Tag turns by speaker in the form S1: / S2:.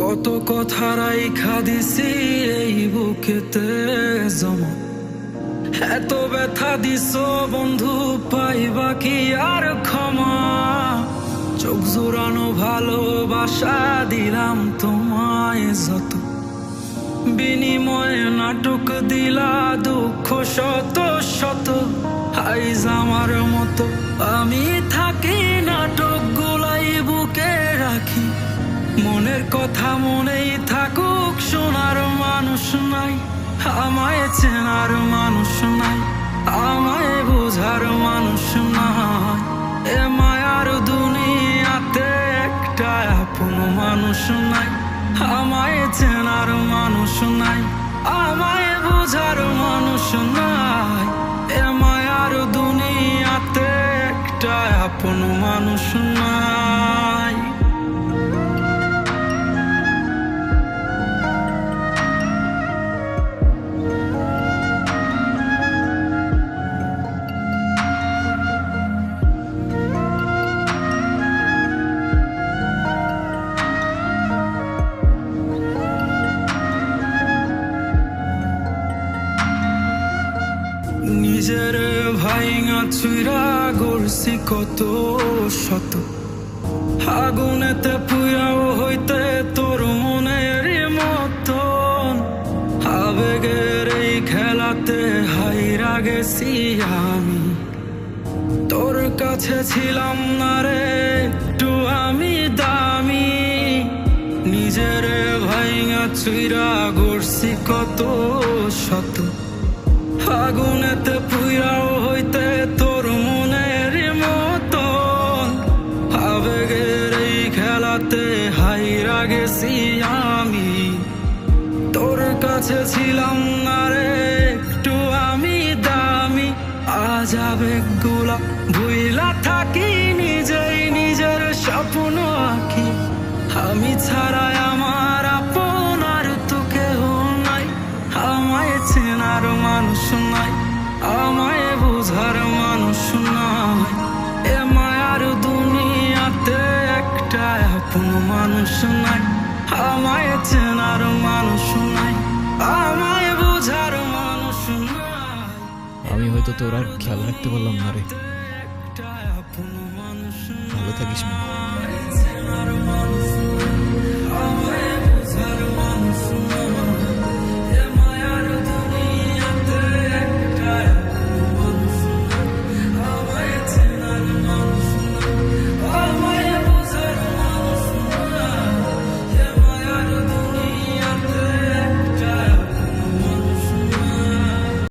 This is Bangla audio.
S1: কত কথা রাইখা দিছি এই বুকেতে জমা, এত ব্যথা দিছ বন্ধু পাইবা কি আর ক্ষমা। চোখ জোড়ানো ভালোবাসা দিলাম তোমায় যত, বিনিময়ে নাটক দিলা দুঃখ শত শত। আইজ আমার মতো আমি থাকি নাটক গুলাই বুকে রাখি, মনের কথা মনেই থাকুক শোনার মানুষ নাই, আমায় চেনার মানুষ নাই, আমায় বোঝার মানুষ নাই। এ মায়ার দুনিয়াতে একটা আপন মানুষ নাই, আমায় চেনার মানুষ নাই, আমায় বোঝার মানুষ নাই। এ মায়ার দুনিয়াতে একটা আপন মানুষ নাই। নিজের ভাইঙা চুইরা গড়ছি কত শত, আগুনেতে পুইরাও হইতে তোর মনের মতন। আবেগের এই খেলাতে হাইরা গেছি আমি, তোর কাছে ছিলাম না রে একটু আমি দামি। নিজের ভাইঙা চুইরা গড়ছি কত শত, আগুনেতে পুইরাও হইতে তোর মনের মতন। আবেগের এই খেলাতে হাইরা গেছি আমি, তোর কাছে ছিলাম না রে একটু আমি দামি। আজ আবেগগুলা ভুইলা থাকি, নিজেই নিজের স্বপ্ন আঁকি। আমি ছাড়াই আমার আপন আর তো কেহ নাই, আমায় চেনার মানুষ নাই, আমায় বোঝার মানুষ নাই। এ মায়ার দুনিয়াতে একটা আপন মানুষ নাই, আমায় চেনার মানুষ নাই, আমায় বোঝার মানুষ নাই।
S2: আমি হয়তো তোর আর খেয়াল রাখতে পারলাম না রে। ভালো থাকিস।